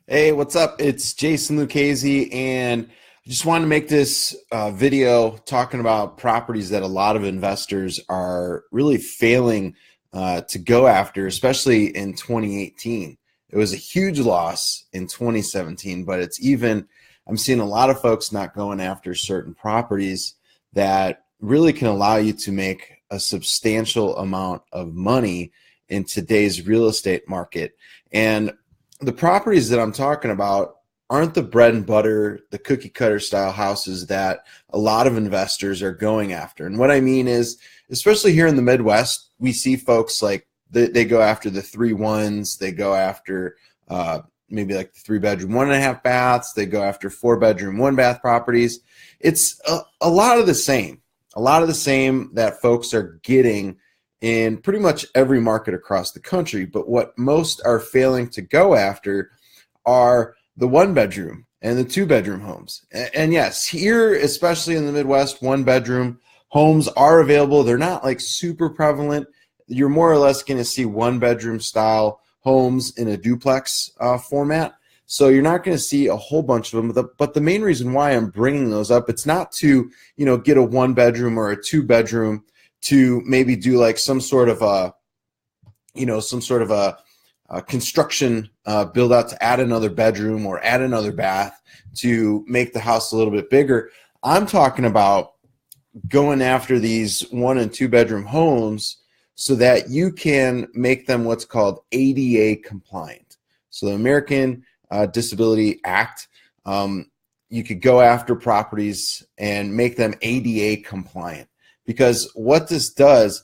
Hey, what's up? It's Jason Lucchese, and I just wanted to make this video talking about properties that a lot of investors are really failing to go after, especially in 2018. It was a huge loss in 2017, but I'm seeing a lot of folks not going after certain properties that really can allow you to make a substantial amount of money in today's real estate market. And the properties that I'm talking about aren't the bread and butter, the cookie cutter style houses that a lot of investors are going after. And what I mean is, especially here in the Midwest, we see folks like they go after the 3-1s, they go after maybe like the 3-bedroom, 1.5 baths, they go after 4-bedroom, 1-bath properties. It's a lot of the same, that folks are getting in pretty much every market across the country. But what most are failing to go after are the 1-bedroom and the 2-bedroom homes. And yes, here, especially in the Midwest, 1-bedroom homes are available. They're not like super prevalent. You're more or less going to see 1-bedroom style homes in a duplex format. So you're not going to see a whole bunch of them. But the main reason why I'm bringing those up, it's not to, get a 1-bedroom or a 2-bedroom to maybe do like some sort of a construction build out to add another bedroom or add another bath to make the house a little bit bigger. I'm talking about going after these 1 and 2-bedroom homes so that you can make them what's called ADA compliant. So the American Disability Act, you could go after properties and make them ADA compliant. Because what this does,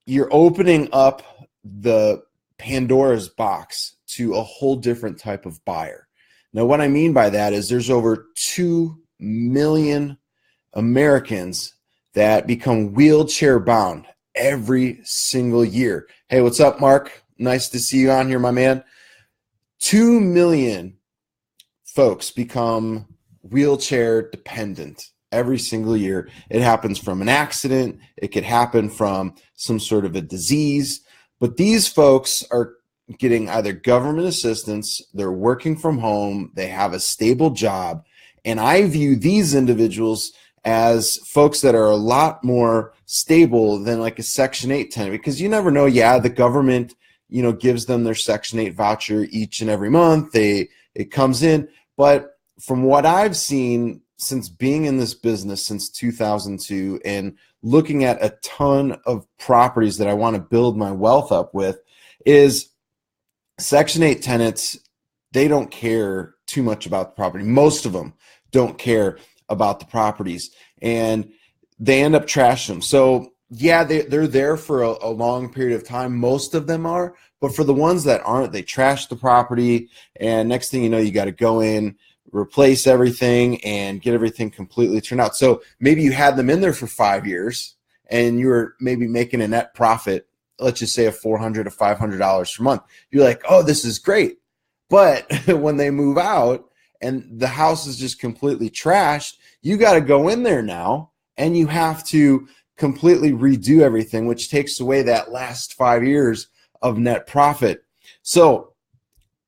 you're opening up the Pandora's box to a whole different type of buyer. Now, what I mean by that is there's over 2 million Americans that become wheelchair bound every single year. Hey, what's up, Mark? Nice to see you on here, my man. 2 million folks become wheelchair dependent every single year. It happens from an accident. It could happen from some sort of a disease. But these folks are getting either government assistance, they're working from home, they have a stable job. And I view these individuals as folks that are a lot more stable than like a Section 8 tenant, because you never know. Yeah, the government, gives them their Section 8 voucher each and every month. It comes in. But from what I've seen, since being in this business since 2002 and looking at a ton of properties that I want to build my wealth up with, is Section 8 tenants, they don't care too much about the property. Most of them don't care about the properties, and they end up trashing them. So yeah, they're there for a long period of time. Most of them are, but for the ones that aren't, they trash the property, and next thing you know, you got to go in, replace everything, and get everything completely turned out. So maybe you had them in there for 5 years and you were maybe making a net profit, let's just say of $400 to $500 per month. You're like, oh, this is great. But when they move out and the house is just completely trashed, you got to go in there now and you have to completely redo everything, which takes away that last 5 years of net profit. So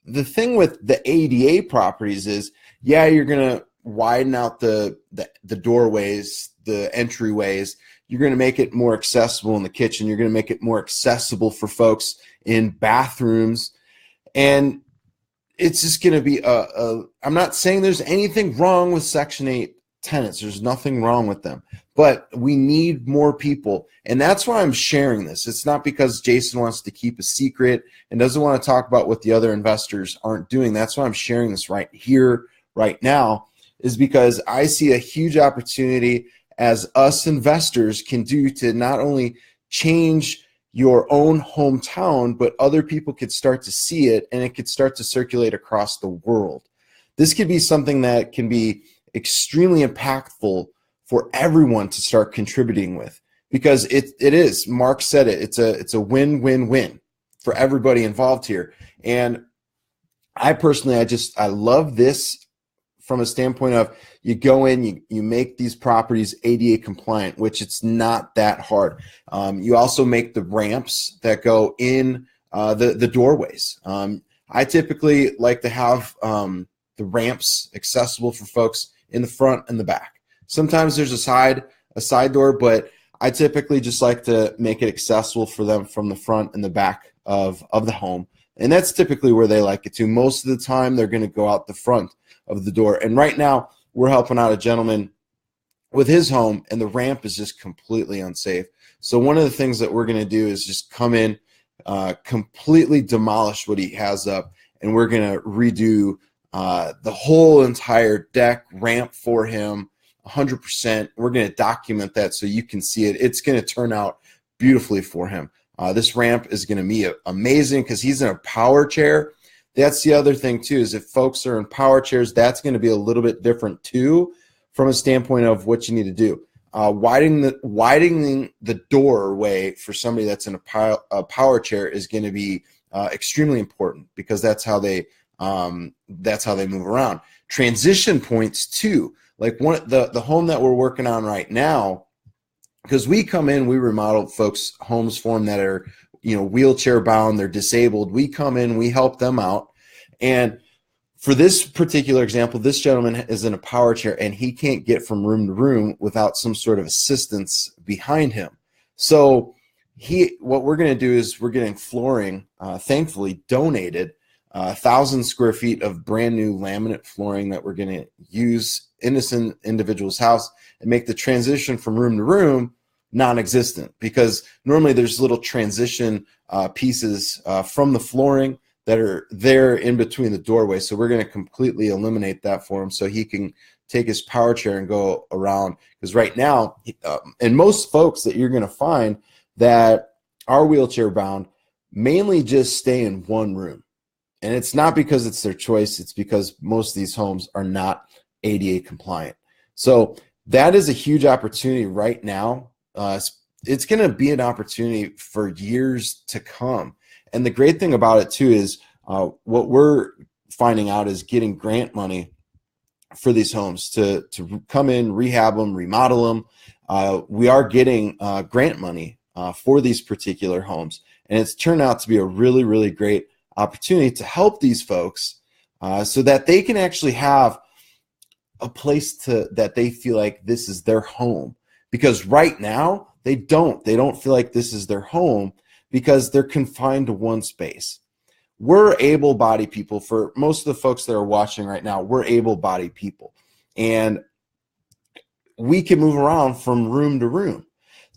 the thing with the ADA properties is, yeah, you're going to widen out the doorways, the entryways. You're going to make it more accessible in the kitchen. You're going to make it more accessible for folks in bathrooms. And it's just going to be I'm not saying there's anything wrong with Section 8 tenants. There's nothing wrong with them. But we need more people. And that's why I'm sharing this. It's not because Jason wants to keep a secret and doesn't want to talk about what the other investors aren't doing. That's why I'm sharing this right here, right now, is because I see a huge opportunity as us investors can do to not only change your own hometown, but other people could start to see it and it could start to circulate across the world. This could be something that can be extremely impactful for everyone to start contributing with, because it is, Mark said it, it's a win-win-win for everybody involved here. And I personally, I love this from a standpoint of you go in, you make these properties ADA compliant, which it's not that hard. You also make the ramps that go in the doorways. I typically like to have the ramps accessible for folks in the front and the back. Sometimes there's a side door, but I typically just like to make it accessible for them from the front and the back of the home. And that's typically where they like it to. Most of the time, they're going to go out the front of the door. And right now, we're helping out a gentleman with his home, and the ramp is just completely unsafe. So one of the things that we're going to do is just come in, completely demolish what he has up, and we're going to redo the whole entire deck ramp for him 100%. We're going to document that so you can see it. It's going to turn out beautifully for him. This ramp is going to be amazing because he's in a power chair. That's the other thing too, is if folks are in power chairs, that's going to be a little bit different too from a standpoint of what you need to do. Widening the doorway for somebody that's in a power chair is going to be extremely important because that's how they move around. Transition points too, like the home that we're working on right now, because we come in, we remodel folks' homes for them that are, wheelchair bound, they're disabled. We come in, we help them out. And for this particular example, this gentleman is in a power chair and he can't get from room to room without some sort of assistance behind him. So what we're going to do is we're getting flooring, thankfully donated, 1,000 square feet of brand new laminate flooring that we're going to use in this individual's house and make the transition from room to room non-existent, because normally there's little transition pieces from the flooring that are there in between the doorway. So we're going to completely eliminate that for him so he can take his power chair and go around. Because right now, and most folks that you're going to find that are wheelchair bound mainly just stay in one room. And it's not because it's their choice. It's because most of these homes are not ADA compliant. So that is a huge opportunity right now. It's going to be an opportunity for years to come. And the great thing about it too is what we're finding out is getting grant money for these homes to come in, rehab them, remodel them. We are getting grant money for these particular homes. And it's turned out to be a really, really great opportunity to help these folks so that they can actually have a place that they feel like this is their home. Because right now they don't feel like this is their home because they're confined to one space. We're able-bodied people. For most of the folks that are watching right now, we're able-bodied people. And we can move around from room to room.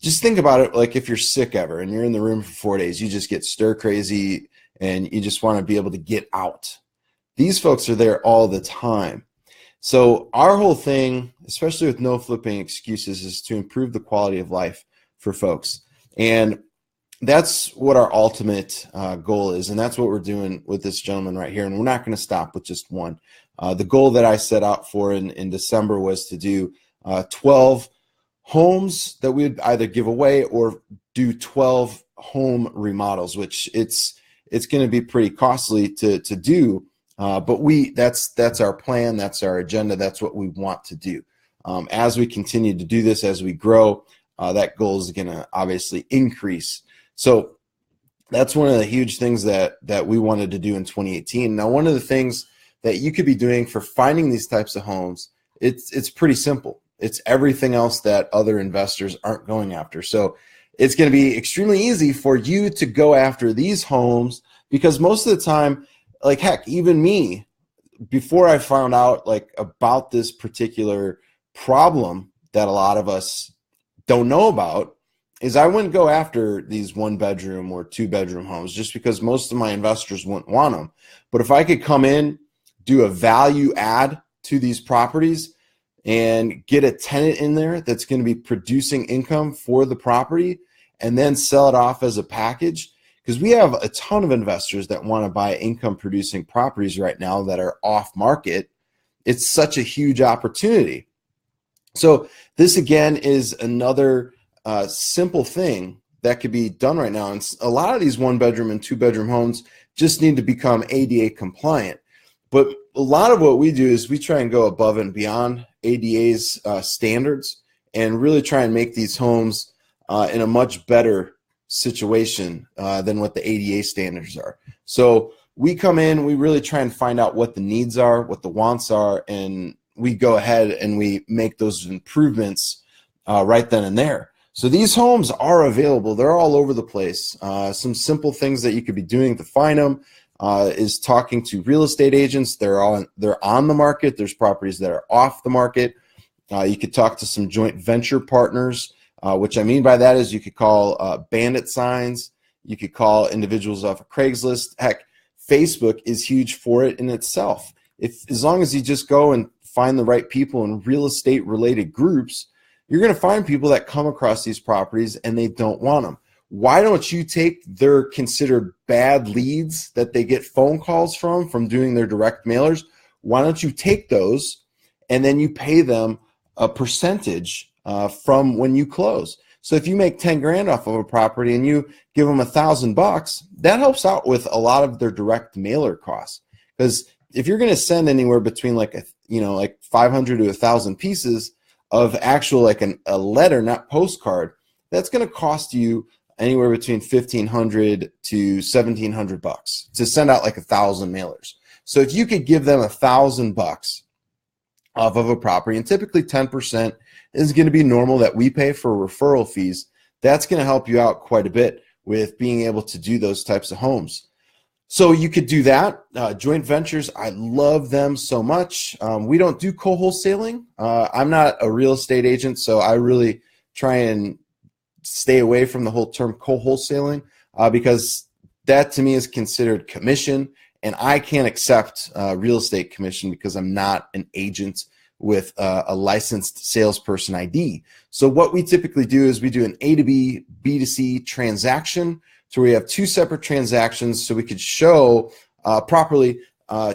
Just think about it like if you're sick ever and you're in the room for 4 days, you just get stir crazy and you just want to be able to get out. These folks are there all the time. So our whole thing, especially with no flipping excuses, is to improve the quality of life for folks. And that's what our ultimate goal is. And that's what we're doing with this gentleman right here. And we're not going to stop with just one. The goal that I set out for in December was to do 12 homes that we would either give away or do 12 home remodels, which it's going to be pretty costly to do. But that's our plan. That's our agenda. That's what we want to do. As we continue to do this, as we grow, that goal is going to obviously increase. So that's one of the huge things that we wanted to do in 2018. Now, one of the things that you could be doing for finding these types of homes, it's pretty simple. It's everything else that other investors aren't going after. So it's going to be extremely easy for you to go after these homes because most of the time, like heck, even me, before I found out about this particular problem that a lot of us don't know about, is I wouldn't go after these 1-bedroom or 2-bedroom homes just because most of my investors wouldn't want them. But if I could come in, do a value add to these properties and get a tenant in there that's going to be producing income for the property and then sell it off as a package, because we have a ton of investors that want to buy income producing properties right now that are off market. It's such a huge opportunity. So this again is another simple thing that could be done right now. And a lot of these 1-bedroom and 2-bedroom homes just need to become ADA compliant. But a lot of what we do is we try and go above and beyond ADA's standards and really try and make these homes in a much better situation than what the ADA standards are. So we come in, we really try and find out what the needs are, what the wants are, and we go ahead and we make those improvements right then and there. So these homes are available. They're all over the place. Some simple things that you could be doing to find them is talking to real estate agents. They're on the market. There's properties that are off the market. You could talk to some joint venture partners, which I mean by that is you could call bandit signs. You could call individuals off of Craigslist. Heck, Facebook is huge for it in itself. As long as you just go and find the right people in real estate related groups, you're going to find people that come across these properties and they don't want them. Why don't you take their considered bad leads that they get phone calls from doing their direct mailers? Why don't you take those and then you pay them a percentage from when you close? So if you make 10 grand off of a property and you give them $1,000, that helps out with a lot of their direct mailer costs. Because if you're going to send anywhere between like 500 to 1,000 pieces of actual a letter, not postcard, that's going to cost you anywhere between $1,500 to $1,700 to send out 1,000 mailers. So if you could give them $1,000 off of a property, and typically 10% is going to be normal that we pay for referral fees, that's going to help you out quite a bit with being able to do those types of homes. So you could do that. Joint ventures, I love them so much. We don't do co-wholesaling. I'm not a real estate agent, so I really try and stay away from the whole term co-wholesaling because that to me is considered commission, and I can't accept real estate commission because I'm not an agent with a licensed salesperson ID. So what we typically do is we do an A to B, B to C transaction. So we have two separate transactions so we could show properly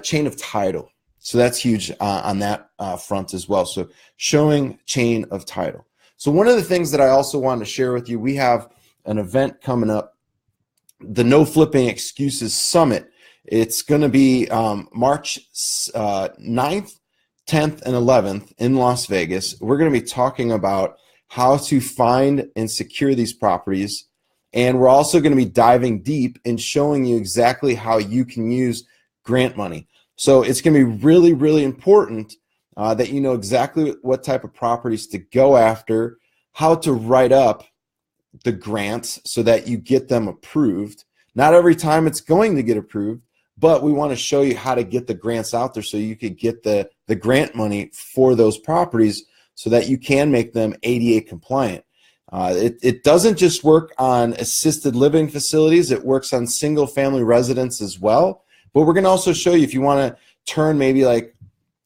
chain of title. So that's huge on that front as well. So showing chain of title. So one of the things that I also wanted to share with you, we have an event coming up, the No Flipping Excuses Summit. It's going to be March 9th, 10th, and 11th in Las Vegas. We're going to be talking about how to find and secure these properties. And we're also going to be diving deep and showing you exactly how you can use grant money. So it's going to be really, really important that you know exactly what type of properties to go after, how to write up the grants so that you get them approved. Not every time it's going to get approved, but we want to show you how to get the grants out there so you could get the grant money for those properties so that you can make them ADA compliant. It doesn't just work on assisted living facilities. It works on single family residents as well. But we're going to also show you if you want to turn maybe like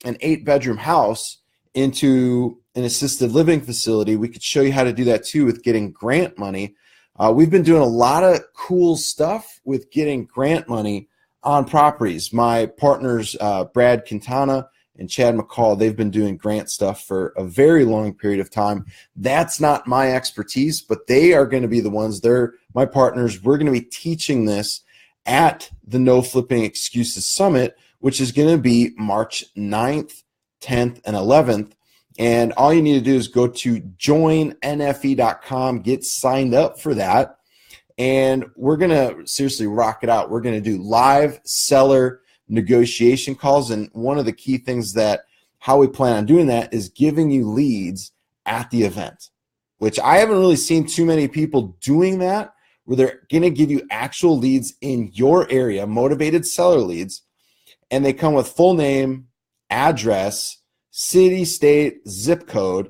an 8-bedroom house into an assisted living facility, we could show you how to do that too with getting grant money. We've been doing a lot of cool stuff with getting grant money on properties. My partners, Brad Quintana and Chad McCall, they've been doing grant stuff for a very long period of time. That's not my expertise, but they are going to be the ones. They're my partners. We're going to be teaching this at the No Flipping Excuses Summit, which is going to be March 9th, 10th, and 11th. And all you need to do is go to joinnfe.com, get signed up for that. And we're going to seriously rock it out. We're going to do live seller negotiation calls. And one of the key things that how we plan on doing that is giving you leads at the event, which I haven't really seen too many people doing that, where they're going to give you actual leads in your area, motivated seller leads, and they come with full name, address, city, state, zip code,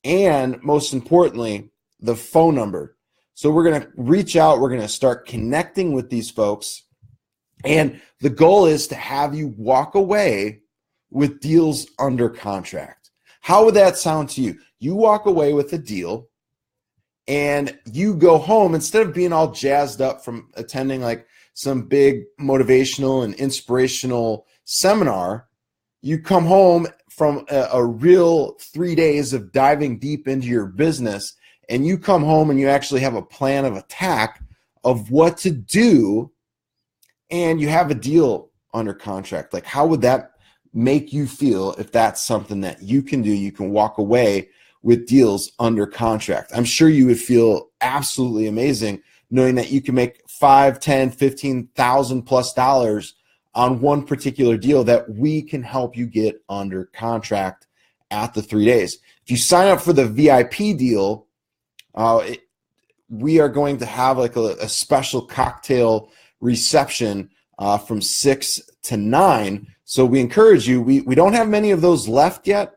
and most importantly, the phone number. So we're going to reach out. We're going to start connecting with these folks. And the goal is to have you walk away with deals under contract. How would that sound to you? You walk away with a deal and you go home, instead of being all jazzed up from attending like some big motivational and inspirational seminar, you come home from a real 3 days of diving deep into your business, and you come home and you actually have a plan of attack of what to do, and you have a deal under contract. Like, how would that make you feel if that's something that you can do? You can walk away with deals under contract. I'm sure you would feel absolutely amazing knowing that you can make $5,000, $10,000, $15,000 plus on one particular deal that we can help you get under contract at the 3 days. If you sign up for the VIP deal, we are going to have like a special cocktail reception from 6 to 9. So we encourage you. We don't have many of those left yet.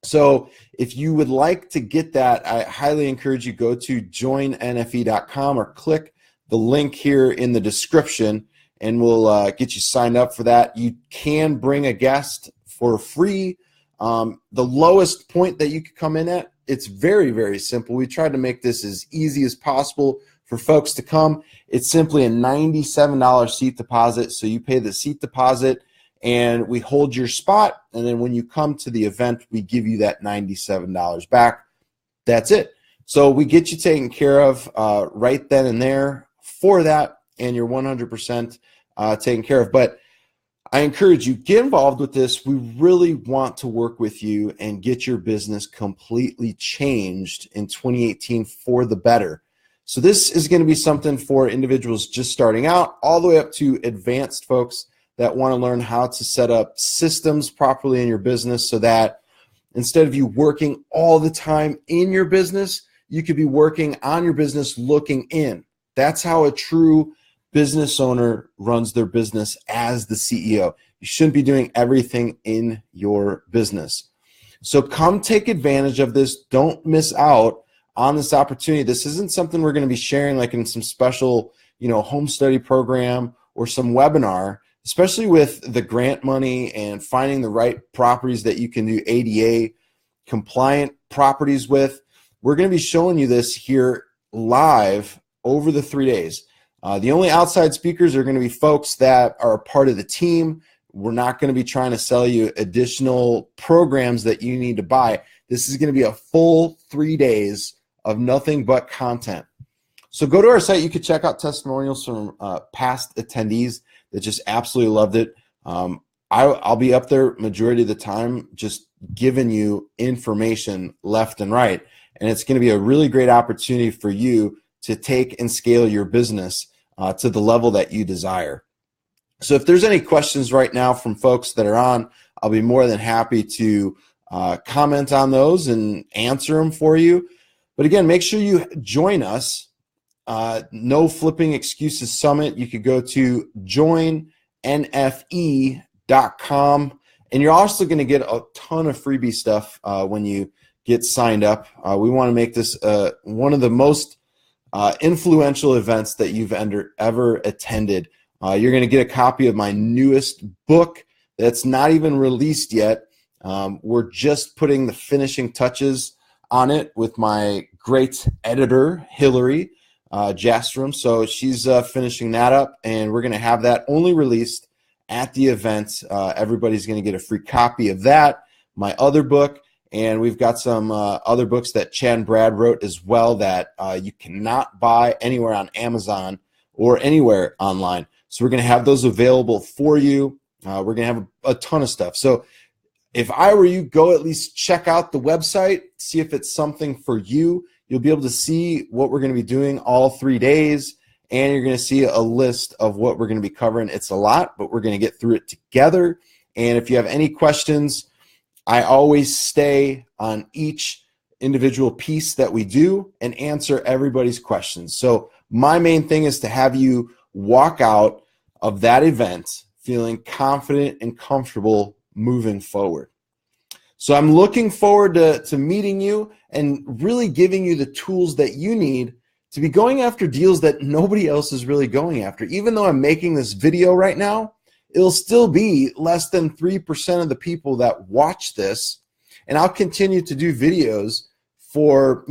So if you would like to get that, I highly encourage you go to joinnfe.com or click the link here in the description, and we'll get you signed up for that. You can bring a guest for free. The lowest point that you could come in at, it's very, very simple. We tried to make this as easy as possible for folks to come. It's simply a $97 seat deposit. So you pay the seat deposit and we hold your spot. And then when you come to the event, we give you that $97 back. That's it. So we get you taken care of right then and there for that, and you're 100% taken care of. But I encourage you, get involved with this. We really want to work with you and get your business completely changed in 2018 for the better. So this is going to be something for individuals just starting out, all the way up to advanced folks that want to learn how to set up systems properly in your business, so that instead of you working all the time in your business, you could be working on your business looking in. That's how a true business owner runs their business as the CEO. You shouldn't be doing everything in your business. So come take advantage of this. Don't miss out on this opportunity. This isn't something we're going to be sharing like in some special, home study program or some webinar, especially with the grant money and finding the right properties that you can do ADA compliant properties with. We're going to be showing you this here live over the 3 days. The only outside speakers are going to be folks that are a part of the team. We're not going to be trying to sell you additional programs that you need to buy. This is going to be a full 3 days of nothing but content. So go to our site. You can check out testimonials from past attendees that just absolutely loved it. I'll be up there majority of the time just giving you information left and right. And it's going to be a really great opportunity for you to take and scale your business to the level that you desire. So if there's any questions right now from folks that are on, I'll be more than happy to comment on those and answer them for you. But again, make sure you join us. No Flipping Excuses Summit. You could go to joinnfe.com, and you're also going to get a ton of freebie stuff when you get signed up. We want to make this one of the most influential events that you've ever attended. You're going to get a copy of my newest book that's not even released yet. We're just putting the finishing touches on it with my great editor, Hillary Jastrom. So she's finishing that up, and we're going to have that only released at the event. Everybody's going to get a free copy of that, my other book, and we've got some other books that Chad and Brad wrote as well that you cannot buy anywhere on Amazon or anywhere online. So we're going to have those available for you. We're going to have a ton of stuff. So if I were you, go at least check out the website, see if it's something for you. You'll be able to see what we're going to be doing all 3 days, and you're going to see a list of what we're going to be covering. It's a lot, but we're going to get through it together. And if you have any questions, I always stay on each individual piece that we do and answer everybody's questions. So my main thing is to have you walk out of that event feeling confident and comfortable moving forward. So I'm looking forward to meeting you and really giving you the tools that you need to be going after deals that nobody else is really going after. Even though I'm making this video right now, it'll still be less than 3% of the people that watch this. And I'll continue to do videos for,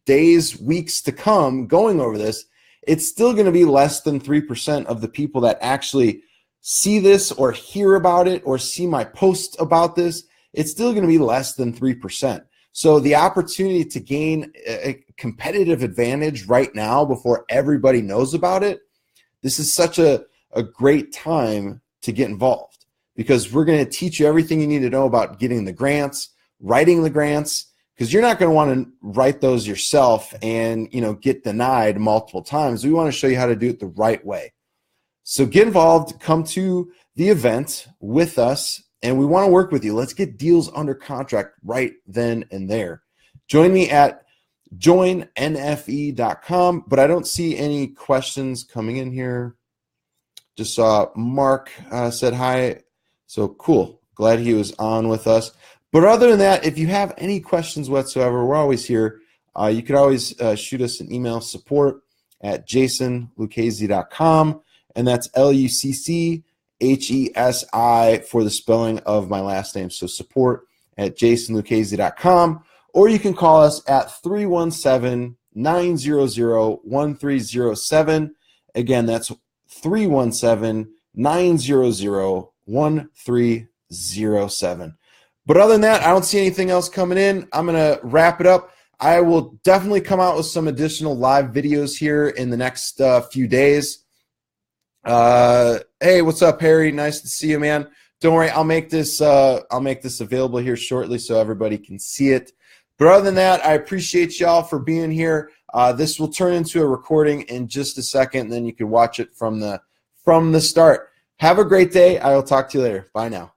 days, weeks to come going over this. It's still going to be less than 3% of the people that actually see this or hear about it or see my posts about this. It's still going to be less than 3%. So the opportunity to gain a competitive advantage right now before everybody knows about it, this is such a great time to get involved, because we're going to teach you everything you need to know about getting the grants, writing the grants, because you're not going to want to write those yourself and get denied multiple times. We want to show you how to do it the right way. So get involved. Come to the event with us, and we want to work with you. Let's get deals under contract right then and there. Join me at joinnfe.com, but I don't see any questions coming in here. Just saw Mark said hi. So cool. Glad he was on with us. But other than that, if you have any questions whatsoever, we're always here. You could always shoot us an email, support@jasonluchesi.com, and that's LUCCHESI for the spelling of my last name. So support@jasonluchesi.com, or you can call us at 317-900-1307. Again, that's 317-900-1307. But other than that, I don't see anything else coming in. I'm going to wrap it up. I will definitely come out with some additional live videos here in the next few days. Hey, what's up, Harry? Nice to see you, man. Don't worry, I'll make this available here shortly so everybody can see it. But other than that, I appreciate y'all for being here. This will turn into a recording in just a second, and then you can watch it from the start. Have a great day. I will talk to you later. Bye now.